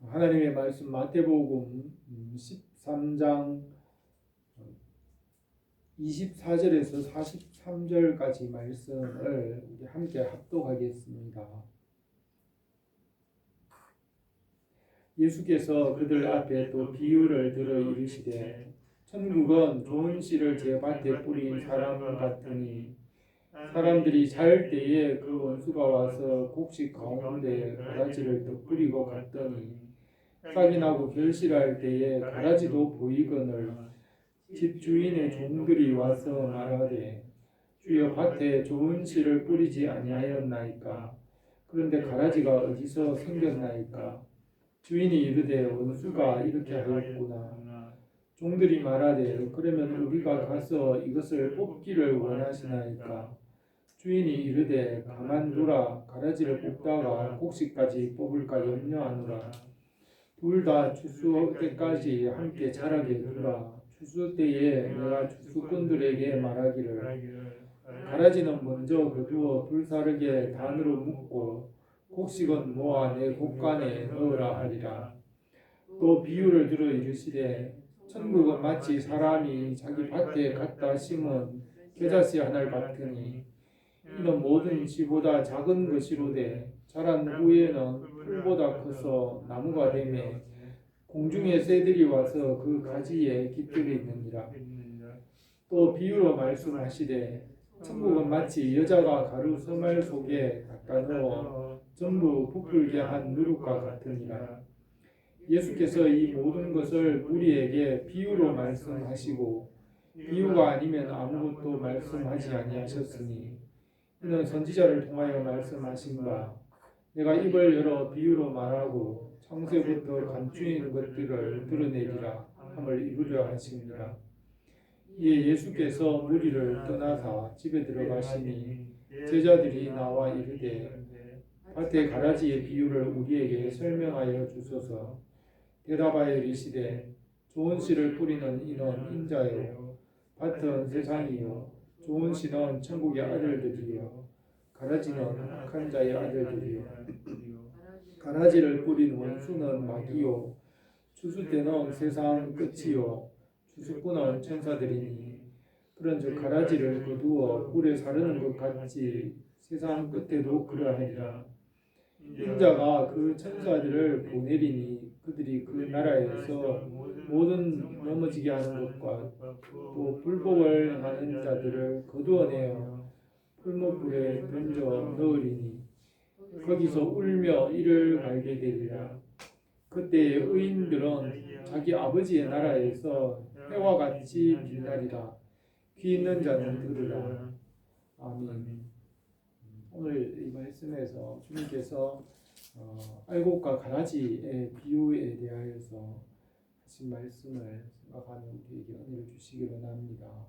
하나님의 말씀 마태복음 13장 24절에서 43절까지 말씀을 우리 함께 합독하겠습니다. 예수께서 그들 앞에 또 비유를 들어 이르시되 천국은 좋은 씨를 제 밭에 뿌린 사람 같으니 사람들이 잘 때에 그 원수가 와서 곡식 가운데 가라지를 덧뿌리고 갔더니 싹이 나고 결실할 때에 가라지도 보이거늘 집주인의 종들이 와서 말하되 주여 밭에 좋은 씨를 뿌리지 아니하였나이까? 그런데 가라지가 어디서 생겼나이까? 주인이 이르되 원수가 이렇게 하였구나. 종들이 말하되 그러면 우리가 가서 이것을 뽑기를 원하시나이까? 주인이 이르되 가만두라. 가라지를 뽑다가 곡식까지 뽑을까 염려하노라. 둘 다 추수 때까지 함께 자라게 두라. 추수 때에 내가 추수꾼들에게 말하기를 가라지는 먼저 거두어 불사르게 단으로 묶고 곡식은 모아 내 곡간에 넣으라 하리라. 또 비유를 들어 이르시되 천국은 마치 사람이 자기 밭에 갖다 심은 겨자씨 하나를 같으니 이는 모든 씨보다 작은 것이로되 자란 후에는 풀보다 커서 나무가 되매 공중의 새들이 와서 그 가지에 깃들이느니라. 또 비유로 말씀하시되 천국은 마치 여자가 가루 서말 속에 갖다 넣어 전부 부풀게 한 누룩과 같으니라. 예수께서 이 모든 것을 우리에게 비유로 말씀하시고 비유가 아니면 아무것도 말씀하지 아니하셨으니 이는 선지자를 통하여 말씀하신 바 내가 입을 열어 비유로 말하고 창세부터 감추인 것들을 드러내리라 함을 이루려 하십니다. 이에 예수께서 무리를 떠나사 집에 들어가시니 제자들이 나와 이르되 밭의 가라지의 비유를 우리에게 설명하여 주소서. 대답하여 이르시되 좋은 씨를 뿌리는 이는 인자요 밭은 세상이요 좋은 씨는 천국의 아들들이요 가라지는 악한 자의 아들들이요 가라지를 뿌린 원수는 마귀요 추수 때는 세상 끝이요 추수꾼은 천사들이니 그런즉 가라지를 거두어 물에 사르는 것 같이 세상 끝에도 그러하리라. 인자가 그 천사들을 보내리니 그들이 그 나라에서 모든 넘어지게 하는 것과 또 불복을 하는 자들을 거두어내어 풀무불에 던져 넣으리니 거기서 울며 이를 갈게 되리라. 그때의 의인들은 자기 아버지의 나라에서 해와 같이 빛나리라. 귀 있는 자는 들으라. 아멘. 오늘 이 말씀에서 주님께서 알곡과 가라지의 비유에 대하여서 하신 말씀을 생각하며 우리에게 은혜를 주시기 원합니다.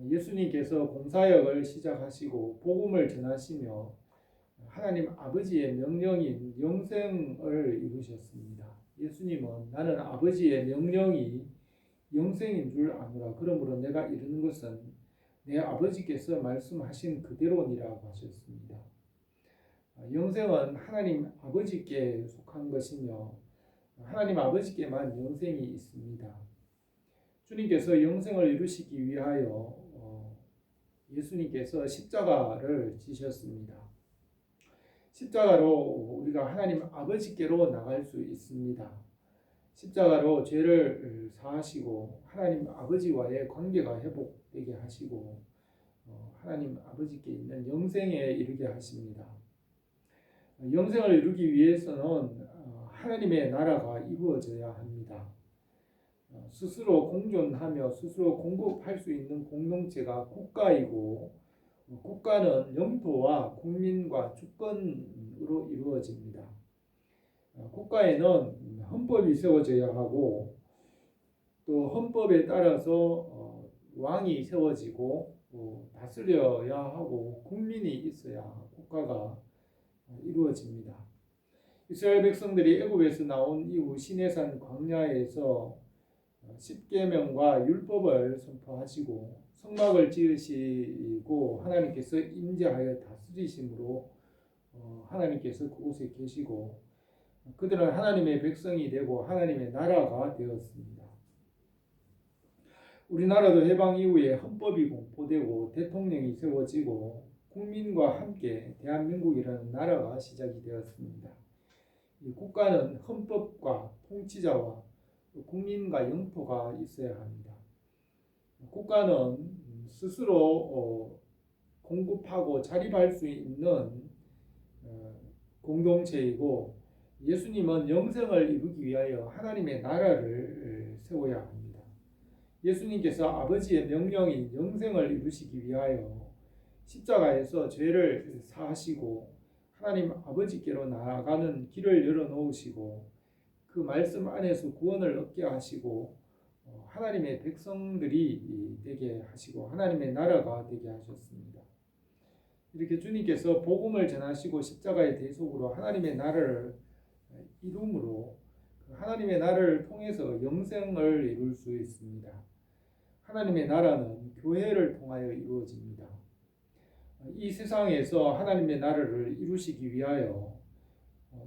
예수님께서 공사역을 시작하시고 복음을 전하시며 하나님 아버지의 명령인 영생을 이루셨습니다. 예수님은 나는 아버지의 명령이 영생인 줄 아노라. 그러므로 내가 이루는 것은 내 아버지께서 말씀하신 그대로니라고 하셨습니다. 영생은 하나님 아버지께 속한 것이며 하나님 아버지께만 영생이 있습니다. 주님께서 영생을 이루시기 위하여 예수님께서 십자가를 지셨습니다. 십자가로 우리가 하나님 아버지께로 나갈 수 있습니다. 십자가로 죄를 사하시고 하나님 아버지와의 관계가 회복되게 하시고 하나님 아버지께 있는 영생에 이르게 하십니다. 영생을 이루기 위해서는 하나님의 나라가 이루어져야 합니다. 스스로 공존하며 스스로 공급할 수 있는 공동체가 국가이고 국가는 영토와 국민과 주권으로 이루어집니다. 국가에는 헌법이 세워져야 하고 또 헌법에 따라서 왕이 세워지고 다스려야 하고 국민이 있어야 국가가 이루어집니다. 이스라엘 백성들이 애굽에서 나온 이후 시내산 광야에서 십계명과 율법을 선포하시고 성막을 지으시고 하나님께서 임재하여 다스리심으로 하나님께서 그곳에 계시고 그들은 하나님의 백성이 되고 하나님의 나라가 되었습니다. 우리나라도 해방 이후에 헌법이 공포되고 대통령이 세워지고 국민과 함께 대한민국이라는 나라가 시작이 되었습니다. 이 국가는 헌법과 통치자와 국민과 영토가 있어야 합니다. 국가는 스스로 공급하고 자립할 수 있는 공동체이고 예수님은 영생을 이루기 위하여 하나님의 나라를 세워야 합니다. 예수님께서 아버지의 명령인 영생을 이루시기 위하여 십자가에서 죄를 사하시고 하나님 아버지께로 나아가는 길을 열어놓으시고 그 말씀 안에서 구원을 얻게 하시고 하나님의 백성들이 되게 하시고 하나님의 나라가 되게 하셨습니다. 이렇게 주님께서 복음을 전하시고 십자가의 대속으로 하나님의 나라를 이룸으로 하나님의 나라를 통해서 영생을 이룰 수 있습니다. 하나님의 나라는 교회를 통하여 이루어집니다. 이 세상에서 하나님의 나라를 이루시기 위하여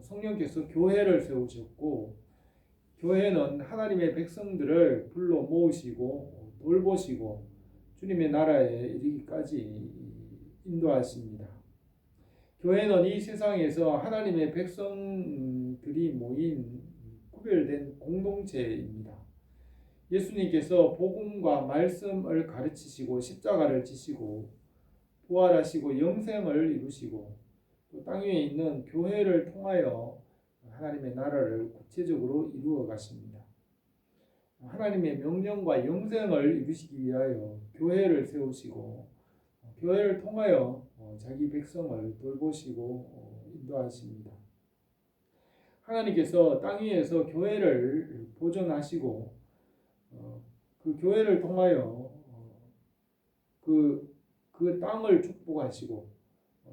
성령께서 교회를 세우셨고 교회는 하나님의 백성들을 불러 모으시고 돌보시고 주님의 나라에 이르기까지 인도하십니다. 교회는 이 세상에서 하나님의 백성들이 모인 구별된 공동체입니다. 예수님께서 복음과 말씀을 가르치시고 십자가를 지시고 부활하시고 영생을 이루시고 또 땅 위에 있는 교회를 통하여 하나님의 나라를 구체적으로 이루어 가십니다. 하나님의 명령과 영생을 이루시기 위하여 교회를 세우시고 교회를 통하여 자기 백성을 돌보시고 인도하십니다. 하나님께서 땅 위에서 교회를 보존하시고 그 교회를 통하여 그 땅을 축복하시고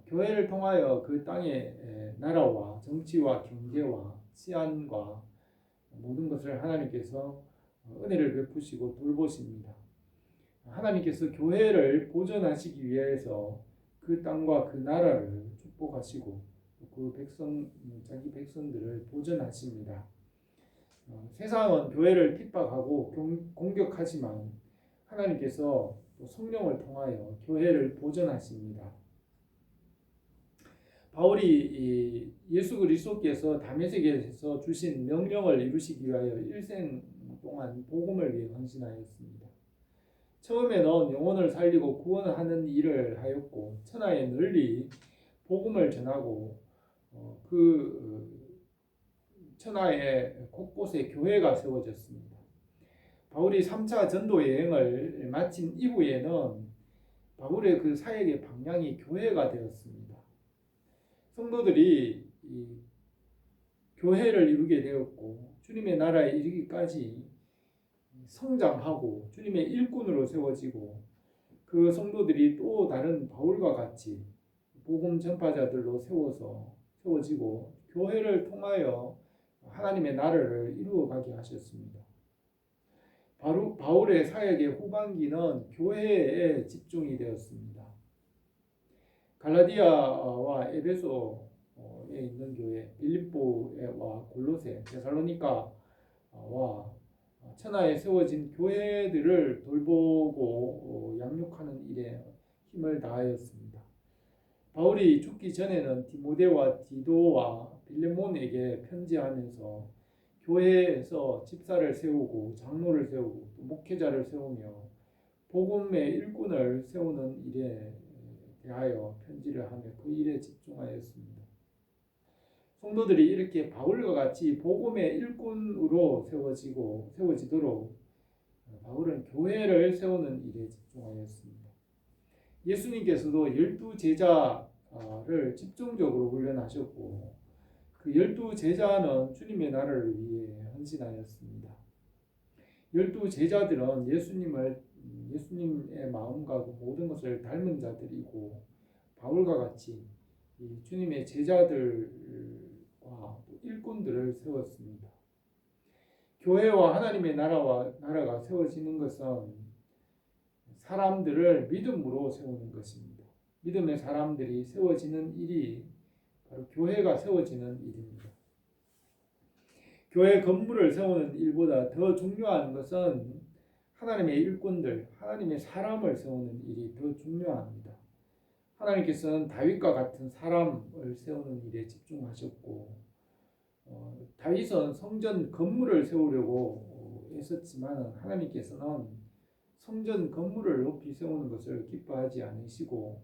교회를 통하여 그 땅의 나라와 정치와 경제와 치안과 모든 것을 하나님께서 은혜를 베푸시고 돌보십니다. 하나님께서 교회를 보존하시기 위해서 그 땅과 그 나라를 축복하시고 그 자기 백성들을 보존하십니다. 세상은 교회를 핍박하고 공격하지만 하나님께서 또 성령을 통하여 교회를 보존하십니다. 바울이 예수 그리스도께서 다메섹에서 주신 명령을 이루시기 위하여 일생 동안 복음을 위해 헌신하였습니다. 처음에는 영혼을 살리고 구원하는 일을 하였고 천하에 널리 복음을 전하고 천하의 곳곳에 교회가 세워졌습니다. 바울이 3차 전도 여행을 마친 이후에는 바울의 그 사역의 방향이 교회가 되었습니다. 성도들이 교회를 이루게 되었고 주님의 나라에 이르기까지 성장하고 주님의 일꾼으로 세워지고 그 성도들이 또 다른 바울과 같이 복음 전파자들로 세워지고 교회를 통하여 하나님의 나라를 이루어가게 하셨습니다. 바울의 사역의 후반기는 교회에 집중이 되었습니다. 갈라디아와 에베소에 있는 교회, 빌립보와 골로새, 데살로니가와 천하에 세워진 교회들을 돌보고 양육하는 일에 힘을 다하였습니다. 바울이 죽기 전에는 디모데와 디도와 빌레몬에게 편지하면서 교회에서 집사를 세우고 장로를 세우고 목회자를 세우며 복음의 일꾼을 세우는 일에 대하여 편지를 하며 그 일에 집중하였습니다. 성도들이 이렇게 바울과 같이 복음의 일꾼으로 세워지도록 바울은 교회를 세우는 일에 집중하였습니다. 예수님께서도 12제자를 집중적으로 훈련하셨고 그 12제자는 주님의 나라를 위해 헌신하였습니다. 12제자들은 예수님의 마음과 모든 것을 닮은 자들이고 바울과 같이 주님의 제자들과 일꾼들을 세웠습니다. 교회와 하나님의 나라가 세워지는 것은 사람들을 믿음으로 세우는 것입니다. 믿음의 사람들이 세워지는 일이 바로 교회가 세워지는 일입니다. 교회 건물을 세우는 일보다 더 중요한 것은 하나님의 일꾼들, 하나님의 사람을 세우는 일이 더 중요합니다. 하나님께서는 다윗과 같은 사람을 세우는 일에 집중하셨고, 다윗은 성전 건물을 세우려고 애썼지만 하나님께서는 성전 건물을 높이 세우는 것을 기뻐하지 않으시고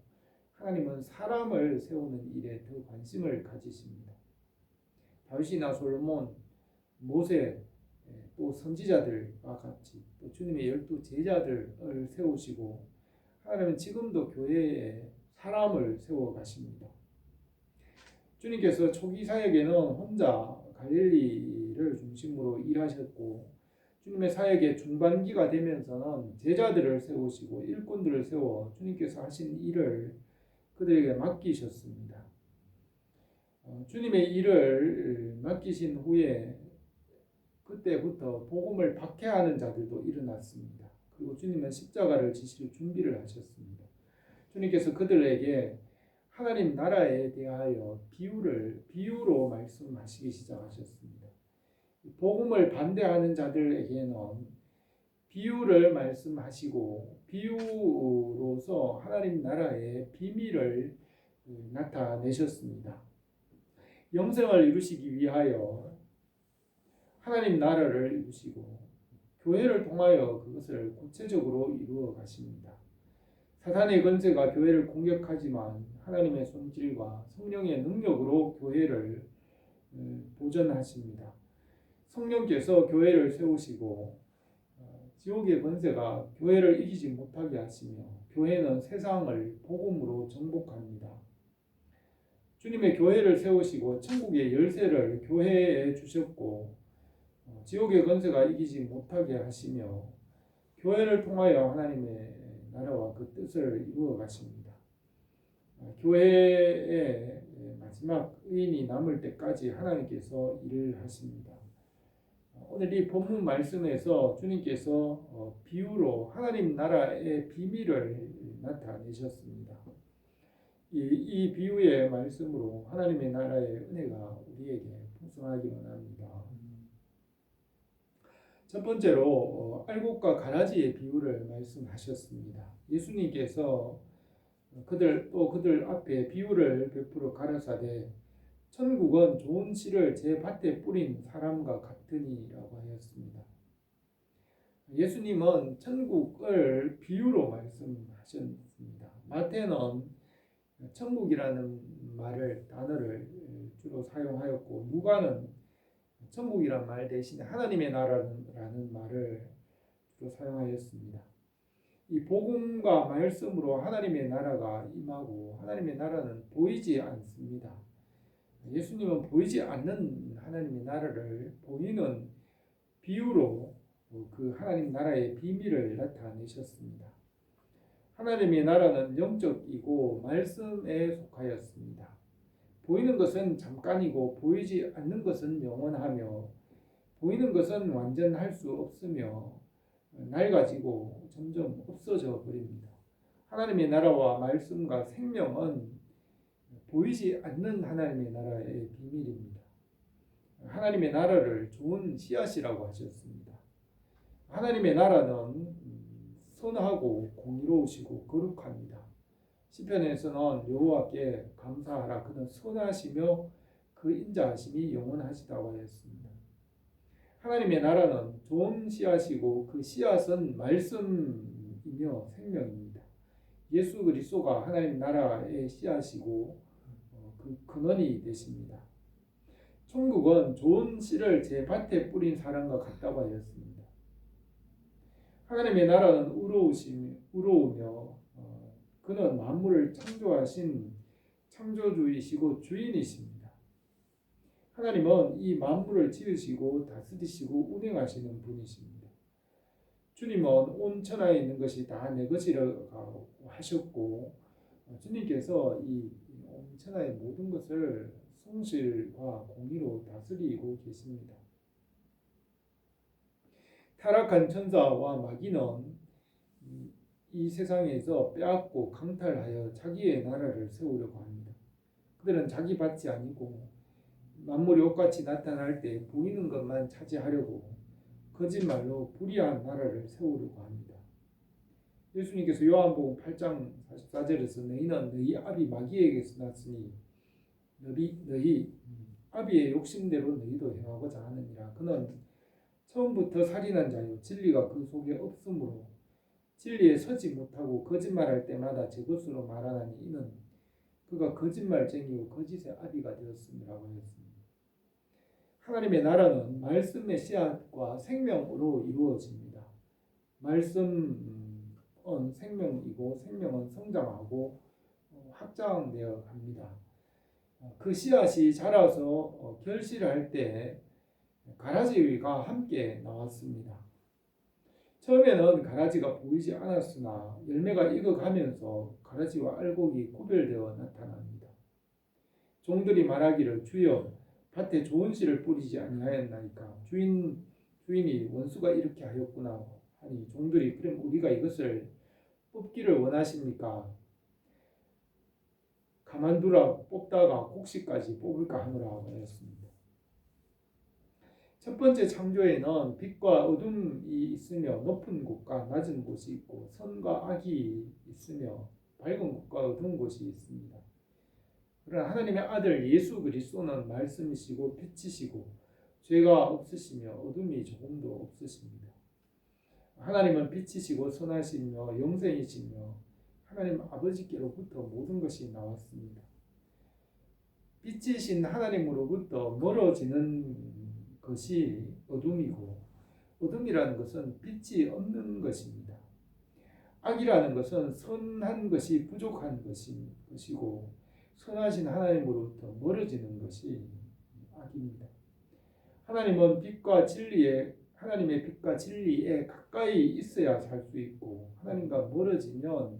하나님은 사람을 세우는 일에 더 관심을 가지십니다. 다윗이나 솔로몬, 모세, 또 선지자들과 같이 또 주님의 12 제자들을 세우시고 하나님은 지금도 교회에 사람을 세워 가십니다. 주님께서 초기 사역에는 혼자 갈릴리를 중심으로 일하셨고 주님의 사역의 중반기가 되면서는 제자들을 세우시고 일꾼들을 세워 주님께서 하신 일을 그들에게 맡기셨습니다. 주님의 일을 맡기신 후에 그때부터 복음을 박해하는 자들도 일어났습니다. 그리고 주님은 십자가를 지실 준비를 하셨습니다. 주님께서 그들에게 하나님 나라에 대하여 비유로 말씀하시기 시작하셨습니다. 복음을 반대하는 자들에게는 비유를 말씀하시고 비유로서 하나님 나라의 비밀을 나타내셨습니다. 영생을 이루시기 위하여 하나님 나라를 이루시고 교회를 통하여 그것을 구체적으로 이루어 가십니다. 사탄의 권세가 교회를 공격하지만 하나님의 손길과 성령의 능력으로 교회를 보존하십니다. 성령께서 교회를 세우시고 지옥의 권세가 교회를 이기지 못하게 하시며 교회는 세상을 복음으로 정복합니다. 주님의 교회를 세우시고 천국의 열쇠를 교회에 주셨고 지옥의 권세가 이기지 못하게 하시며 교회를 통하여 하나님의 나라와 그 뜻을 이루어 가십니다. 교회의 마지막 의인이 남을 때까지 하나님께서 일을 하십니다. 오늘 이 본문 말씀에서 주님께서 비유로 하나님 나라의 비밀을 나타내셨습니다. 이 비유의 말씀으로 하나님의 나라의 은혜가 우리에게 풍성하기 원합니다. 첫 번째로 알곡과 가라지의 비유를 말씀하셨습니다. 예수님께서 그들 앞에 비유를 베풀어 가라사대 천국은 좋은 씨를 제 밭에 뿌린 사람과 같으니라고 하였습니다. 예수님은 천국을 비유로 말씀하셨습니다. 마태는 천국이라는 단어를 주로 사용하였고 누가는 천국이란 말 대신에 하나님의 나라라는 말을 주로 사용하였습니다. 이 복음과 말씀으로 하나님의 나라가 임하고 하나님의 나라는 보이지 않습니다. 예수님은 보이지 않는 하나님의 나라를 보이는 비유로 그 하나님 나라의 비밀을 나타내셨습니다. 하나님의 나라는 영적이고 말씀에 속하였습니다. 보이는 것은 잠깐이고 보이지 않는 것은 영원하며 보이는 것은 완전할 수 없으며 낡아지고 점점 없어져 버립니다. 하나님의 나라와 말씀과 생명은 보이지 않는 하나님의 나라의 비밀입니다. 하나님의 나라를 좋은 씨앗이라고 하셨습니다. 하나님의 나라는 선하고 공의로우시고 거룩합니다. 시편에서는 여호와께 감사하라 그는 선하시며 그 인자하심이 영원하시다고 하였습니다. 하나님의 나라는 좋은 씨앗이고 그 씨앗은 말씀이며 생명입니다. 예수 그리스도가 하나님 나라의 씨앗이고 그 근원이 되십니다. 천국은 좋은 씨를 제 밭에 뿌린 사람과 같다고 하였습니다. 하나님의 나라는 의로우며 그는 만물을 창조하신 창조주이시고 주인이십니다. 하나님은 이 만물을 지으시고 다스리시고 운행하시는 분이십니다. 주님은 온 천하에 있는 것이 다 내 것이라고 하셨고 주님께서 이 온 천하의 모든 것을 성실과 공의로 다스리고 계십니다. 타락한 천사와 마귀는 이 세상에서 빼앗고 강탈하여 자기의 나라를 세우려고 합니다. 그들은 자기 밭이 아니고 만물이 옷같이 나타날 때 보이는 것만 차지하려고 거짓말로 불의한 나라를 세우려고 합니다. 예수님께서 요한복음 8장 44절에서 너희는 너희 아비 마귀에게서 났으니 너희 아비의 욕심대로 너희도 행하고자 하느니라. 그는 처음부터 살인한 자요 진리가 그 속에 없으므로 진리에 서지 못하고 거짓말할 때마다 제 것으로 말하나니 이는 그가 거짓말쟁이요 거짓의 아비가 되었음이라고 했습니다. 하나님의 나라는 말씀의 씨앗과 생명으로 이루어집니다. 말씀은 생명이고 생명은 성장하고 확장되어 갑니다. 그 씨앗이 자라서 결실할 때 가라지가 함께 나왔습니다. 처음에는 가라지가 보이지 않았으나 열매가 익어가면서 가라지와 알곡이 구별되어 나타납니다. 종들이 말하기를 주여 밭에 좋은 씨를 뿌리지 아니하였나이까. 주인이 원수가 이렇게 하였구나 하니 종들이 그럼 우리가 이것을 뽑기를 원하십니까? 가만두라 뽑다가 곡식까지 뽑을까 하노라 하였습니다. 첫 번째 창조에는 빛과 어둠이 있으며 높은 곳과 낮은 곳이 있고 선과 악이 있으며 밝은 곳과 어두운 곳이 있습니다. 그러나 하나님의 아들 예수 그리스도는 말씀이시고 빛이시고 죄가 없으시며 어둠이 조금도 없으십니다. 하나님은 빛이시고 선하시며 영생이시며 하나님 아버지께로부터 모든 것이 나왔습니다. 빛이신 하나님으로부터 멀어지는 것이 어둠이고 어둠이라는 것은 빛이 없는 것입니다. 악이라는 것은 선한 것이 부족한 것이고 선하신 하나님으로부터 멀어지는 것이 악입니다. 하나님의 빛과 진리에 가까이 있어야 살 수 있고 하나님과 멀어지면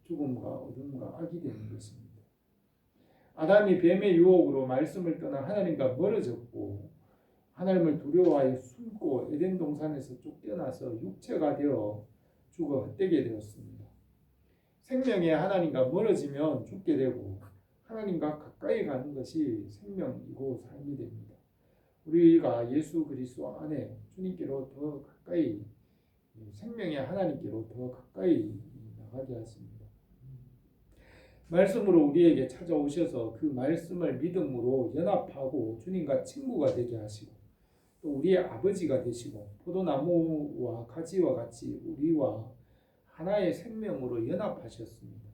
죽음과 어둠과 악이 되는 것입니다. 아담이 뱀의 유혹으로 말씀을 떠나 하나님과 멀어졌고 하나님을 두려워하여 숨고 에덴 동산에서 쫓겨나서 육체가 되어 죽어 헛되게 되었습니다. 생명의 하나님과 멀어지면 죽게 되고 하나님과 가까이 가는 것이 생명이고 삶이 됩니다. 우리가 예수 그리스도 안에 주님께로 더 가까이 생명의 하나님께로 더 가까이 나가게 하십니다. 말씀으로 우리에게 찾아오셔서 그 말씀을 믿음으로 연합하고 주님과 친구가 되게 하시고 또 우리의 아버지가 되시고 포도나무와 가지와 같이 우리와 하나의 생명으로 연합하셨습니다.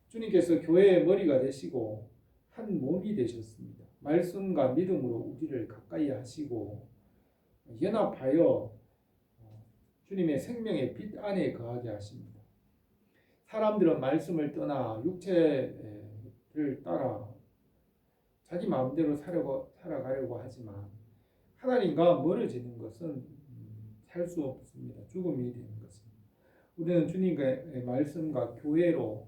주님께서 교회의 머리가 되시고 한 몸이 되셨습니다. 말씀과 믿음으로 우리를 가까이 하시고 연합하여 주님의 생명의 빛 안에 거하게 하십니다. 사람들은 말씀을 떠나 육체를 따라 자기 마음대로 살아가려고 하지만 하나님과 멀어지는 것은 살 수 없습니다. 죽음이 되는 것입니다. 우리는 주님의 말씀과 교회로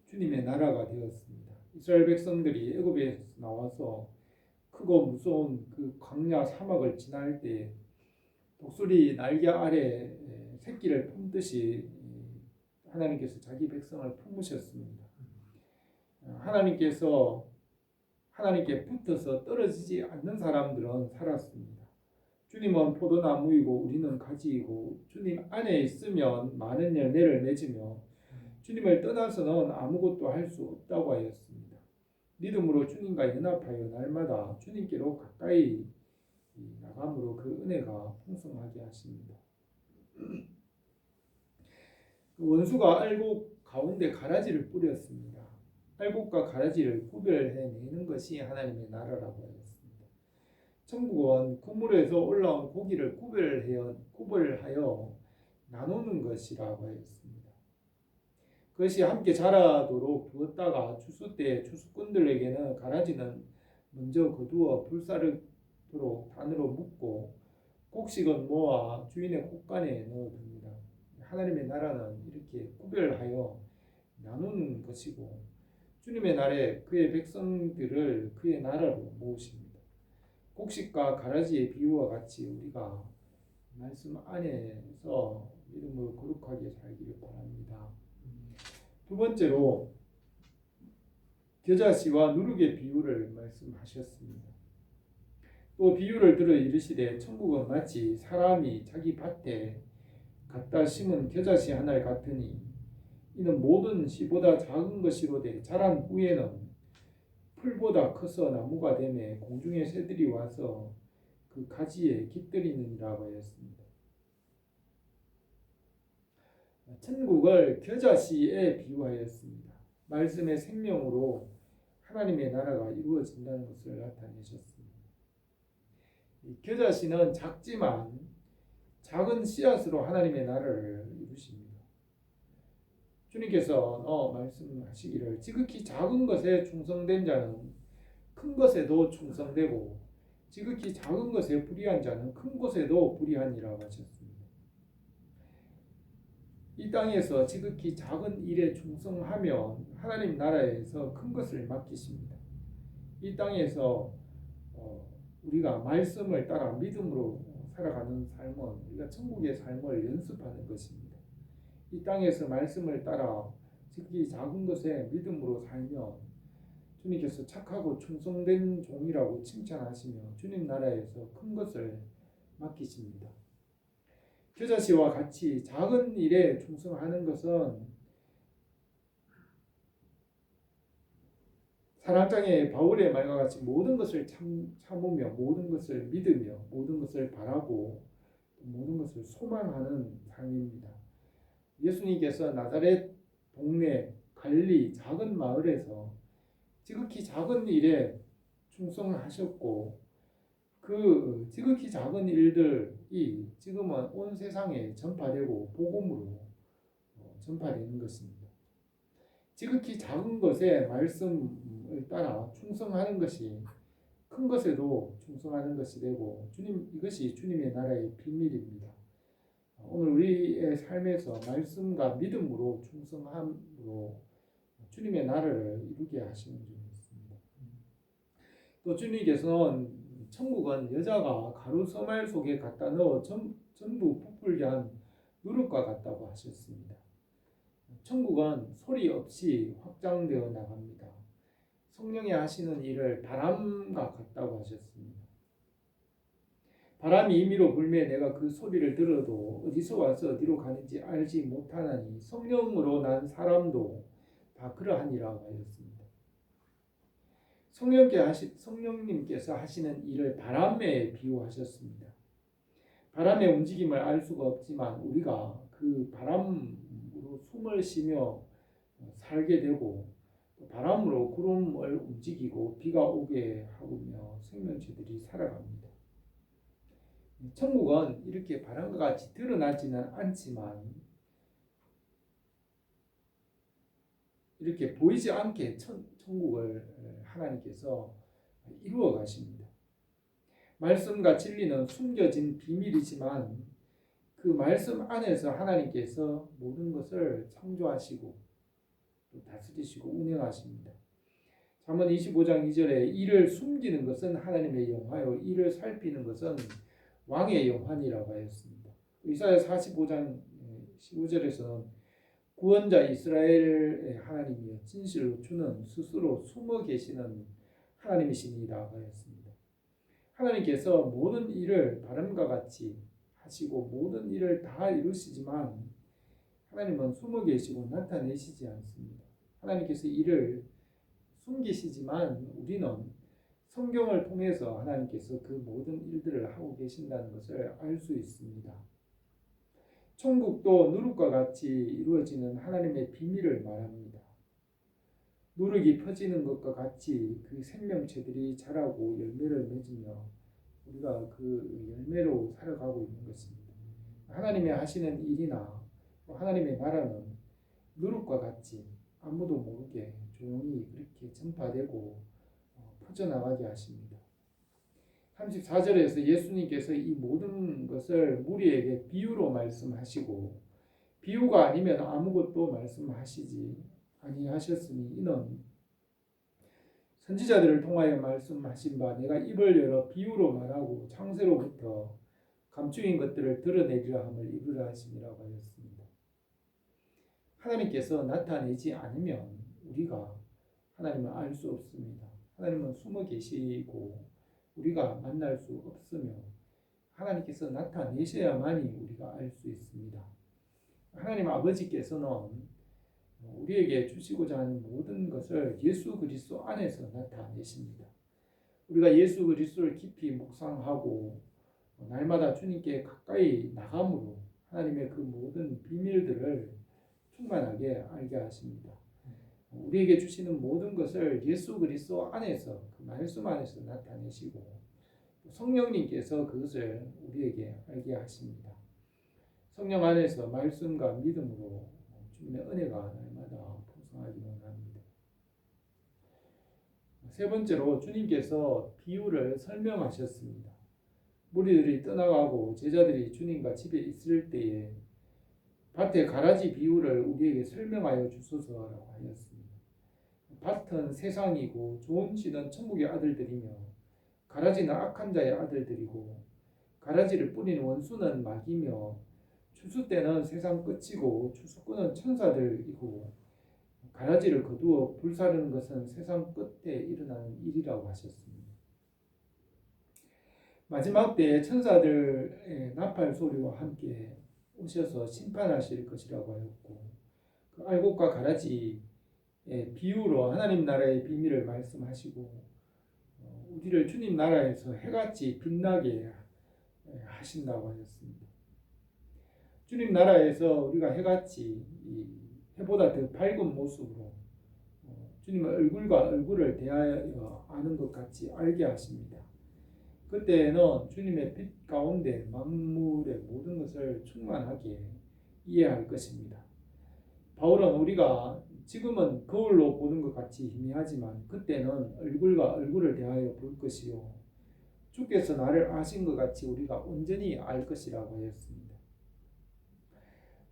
주님의 나라가 되었습니다. 이스라엘 백성들이 애굽에서 나와서 크고 무서운 그 광야 사막을 지날 때 독수리 날개 아래 새끼를 품듯이 하나님께서 자기 백성을 품으셨습니다. 하나님께 붙어서 떨어지지 않는 사람들은 살았습니다. 주님은 포도나무이고 우리는 가지이고 주님 안에 있으면 많은 열매를 맺으며 주님을 떠나서는 아무것도 할 수 없다고 하였습니다. 믿음으로 주님과 연합하여 날마다 주님께로 가까이 나감으로 그 은혜가 풍성하게 하십니다. 원수가 알곡 가운데 가라지를 뿌렸습니다. 알곡과 가라지를 구별해내는 것이 하나님의 나라라고 하였습니다. 천국은 그물에서 올라온 고기를 구별하여 나누는 것이라고 하였습니다. 그것이 함께 자라도록 두었다가 추수 때 추수꾼들에게는 가라지는 먼저 거두어 불사르도록 단으로 묶고 곡식은 모아 주인의 곳간에 넣어둡니다. 하나님의 나라는 이렇게 구별하여 나누는 것이고 주님의 날에 그의 백성들을 그의 나라로 모으십니다. 곡식과 가라지의 비유와 같이 우리가 말씀 안에서 믿음으로 거룩하게 살기를 바랍니다. 두 번째로 겨자씨와 누룩의 비유를 말씀하셨습니다. 또 비유를 들어 이르시되 천국은 마치 사람이 자기 밭에 갖다 심은 겨자씨 하나를 같으니 이는 모든 씨보다 작은 것이로되 자란 후에는 풀보다 커서 나무가 되매 공중의 새들이 와서 그 가지에 깃들이느니라고 하였습니다. 천국을 겨자씨에 비유하였습니다. 말씀의 생명으로 하나님의 나라가 이루어진다는 것을 나타내셨습니다. 겨자씨는 작지만 작은 씨앗으로 하나님의 나라를 이루십니다. 주님께서 말씀하시기를 지극히 작은 것에 충성된 자는 큰 것에도 충성되고 지극히 작은 것에 불의한 자는 큰 것에도 불의하니라고 하셨습니다. 이 땅에서 지극히 작은 일에 충성하면 하나님 나라에서 큰 것을 맡기십니다. 이 땅에서 우리가 말씀을 따라 믿음으로 살아가는 삶은 우리가 천국의 삶을 연습하는 것입니다. 이 땅에서 말씀을 따라 지극히 작은 것에 믿음으로 살면 주님께서 착하고 충성된 종이라고 칭찬하시며 주님 나라에서 큰 것을 맡기십니다. 겨자씨와 같이 작은 일에 충성하는 것은 사랑장의 바울의 말과 같이 모든 것을 참으며 모든 것을 믿으며 모든 것을 바라고 모든 것을 소망하는 삶입니다. 예수님께서 나자렛 동네 갈리 작은 마을에서 지극히 작은 일에 충성을 하셨고 그 지극히 작은 일들이 지금은 온 세상에 전파되고 복음으로 전파되는 것입니다. 지극히 작은 것에 말씀을 따라 충성하는 것이 큰 것에도 충성하는 것이 되고 이것이 주님의 나라의 비밀입니다. 오늘 우리의 삶에서 말씀과 믿음으로 충성함으로 주님의 나라를 이루게 하시는 줄이 있습니다. 또 주님께서는 천국은 여자가 가루 서말 속에 갖다 넣어 전부 부풀게 한 누룩과 같다고 하셨습니다. 천국은 소리 없이 확장되어 나갑니다. 성령이 하시는 일을 바람과 같다고 하셨습니다. 바람이 임의로 불매 내가 그 소리를 들어도 어디서 와서 어디로 가는지 알지 못하나니 성령으로 난 사람도 다 그러하니라고 하였습니다. 성령님께서 하시는 일을 바람에 비유하셨습니다. 바람의 움직임을 알 수가 없지만 우리가 그 바람으로 숨을 쉬며 살게 되고 바람으로 구름을 움직이고 비가 오게 하며 생명체들이 살아갑니다. 천국은 이렇게 바람과 같이 드러나지는 않지만 이렇게 보이지 않게 천국을 하나님께서 이루어 가십니다. 말씀과 진리는 숨겨진 비밀이지만 그 말씀 안에서 하나님께서 모든 것을 창조하시고 또 다스리시고 운행하십니다. 잠언 25장 2절에 이를 숨기는 것은 하나님의 영화요 이를 살피는 것은 왕의 영환이라고 하였습니다. 이사야 45장 15절에서는 구원자 이스라엘의 하나님이여 진실로 주는 스스로 숨어 계시는 하나님이시니라고 하였습니다. 하나님께서 모든 일을 바람과 같이 하시고 모든 일을 다 이루시지만 하나님은 숨어 계시고 나타내시지 않습니다. 하나님께서 일을 숨기시지만 우리는 성경을 통해서 하나님께서 그 모든 일들을 하고 계신다는 것을 알 수 있습니다. 천국도 누룩과 같이 이루어지는 하나님의 비밀을 말합니다. 누룩이 퍼지는 것과 같이 그 생명체들이 자라고 열매를 맺으며 우리가 그 열매로 살아가고 있는 것입니다. 하나님이 하시는 일이나 하나님의 나라는 누룩과 같이 아무도 모르게 조용히 그렇게 전파되고 퍼져나가게 하십니다. 34절에서 예수님께서 이 모든 것을 무리에게 비유로 말씀하시고 비유가 아니면 아무것도 말씀하시지 아니하셨으니 이는 선지자들을 통하여 말씀하신 바 내가 입을 열어 비유로 말하고 창세로부터 감추인 것들을 드러내리라 함을 이루라 하심이라고 하였습니다. 하나님께서 나타내지 않으면 우리가 하나님은 알 수 없습니다. 하나님은 숨어 계시고 우리가 만날 수 없으며 하나님께서 나타내셔야만이 우리가 알 수 있습니다. 하나님 아버지께서는 우리에게 주시고자 하는 모든 것을 예수 그리스도 안에서 나타내십니다. 우리가 예수 그리스도를 깊이 묵상하고 날마다 주님께 가까이 나감으로 하나님의 그 모든 비밀들을 충만하게 알게 하십니다. 우리에게 주시는 모든 것을 예수 그리스도 안에서 그 말씀 안에서 나타내시고 성령님께서 그것을 우리에게 알게 하십니다. 성령 안에서 말씀과 믿음으로 주님의 은혜가 날마다 풍성하기 원합니다. 세 번째로 주님께서 비유를 설명하셨습니다. 무리들이 떠나가고 제자들이 주님과 집에 있을 때에 밭의 가라지 비유를 우리에게 설명하여 주소서라고 하였습니다. 밭은 세상이고 좋은 씨는 천국의 아들들이며 가라지는 악한 자의 아들들이고 가라지를 뿌리는 원수는 마귀며 추수 때는 세상 끝이고 추수꾼은 천사들이고 가라지를 거두어 불사르는 것은 세상 끝에 일어나는 일이라고 하셨습니다. 마지막 때에 천사들의 나팔 소리와 함께 오셔서 심판하실 것이라고 하였고 그 알곡과 가라지의 비유로 하나님 나라의 비밀을 말씀하시고 우리를 주님 나라에서 해같이 빛나게 하신다고 하셨습니다. 주님 나라에서 우리가 해같이 해보다 더 밝은 모습으로 주님의 얼굴과 얼굴을 대하여 아는 것 같이 알게 하십니다. 그때는 주님의 빛 가운데 만물의 모든 것을 충만하게 이해할 것입니다. 바울은 우리가 지금은 거울로 보는 것 같이 희미하지만 그때는 얼굴과 얼굴을 대하여 볼 것이요 주께서 나를 아신 것 같이 우리가 온전히 알 것이라고 하였습니다.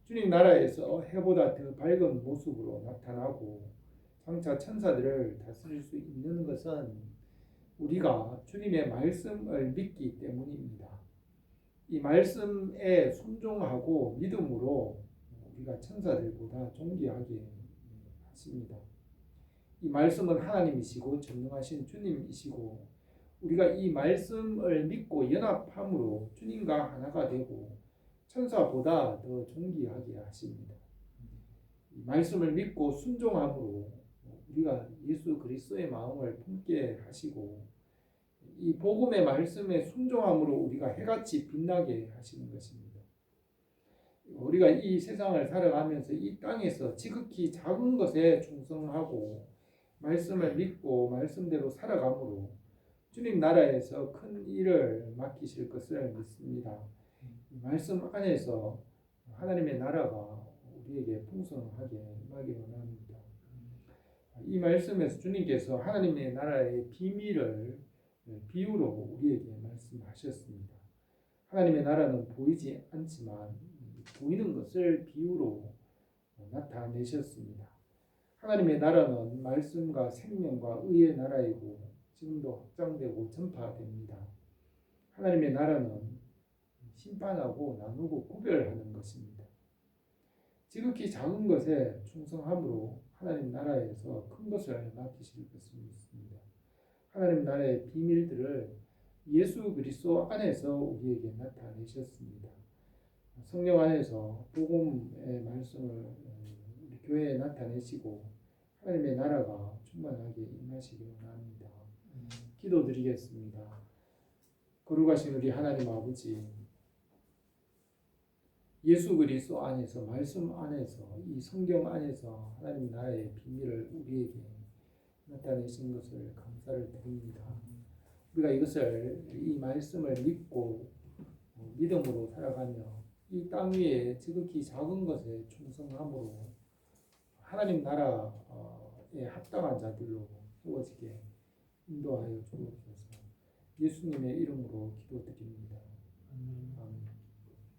주님 나라에서 해보다 더 밝은 모습으로 나타나고 장차 천사들을 다스릴 수 있는 것은 우리가 주님의 말씀을 믿기 때문입니다. 이 말씀에 순종하고 믿음으로 우리가 천사들보다 존귀하게 하십니다. 이 말씀은 하나님이시고 전능하신 주님이시고 우리가 이 말씀을 믿고 연합함으로 주님과 하나가 되고 천사보다 더 존귀하게 하십니다. 이 말씀을 믿고 순종함으로 우리가 예수 그리스도의 마음을 품게 하시고 이 복음의 말씀에 순종함으로 우리가 해같이 빛나게 하시는 것입니다. 우리가 이 세상을 살아가면서 이 땅에서 지극히 작은 것에 충성하고 말씀을 믿고 말씀대로 살아감으로 주님 나라에서 큰 일을 맡기실 것을 믿습니다. 말씀 안에서 하나님의 나라가 우리에게 풍성하게 임하기 원합니다. 이 말씀에서 주님께서 하나님의 나라의 비밀을 비유로 우리에게 말씀하셨습니다. 하나님의 나라는 보이지 않지만 보이는 것을 비유로 나타내셨습니다. 하나님의 나라는 말씀과 생명과 의의 나라이고 지금도 확장되고 전파됩니다. 하나님의 나라는 심판하고 나누고 구별하는 것입니다. 지극히 작은 것에 충성함으로 하나님 나라에서 큰 것을 맡기실 것을 믿습니다. 하나님 나라의 비밀들을 예수 그리스도 안에서 우리에게 나타내셨습니다. 성령 안에서 복음의 말씀을 우리 교회에 나타내시고 하나님의 나라가 충만하게 임하시기 원합니다. 기도드리겠습니다. 거룩하신 우리 하나님 아버지, 예수 그리스도 안에서 말씀 안에서 이 성경 안에서 하나님 나라의 비밀을 우리에게 나타내신 것을 감사를 드립니다. 우리가 이 말씀을 믿고 믿음으로 살아가며 이 땅 위에 지극히 작은 것에 충성함으로 하나님 나라에 합당한 자들로 세워지게 인도하여 주옵소서. 예수님의 이름으로 기도드립니다. 아멘.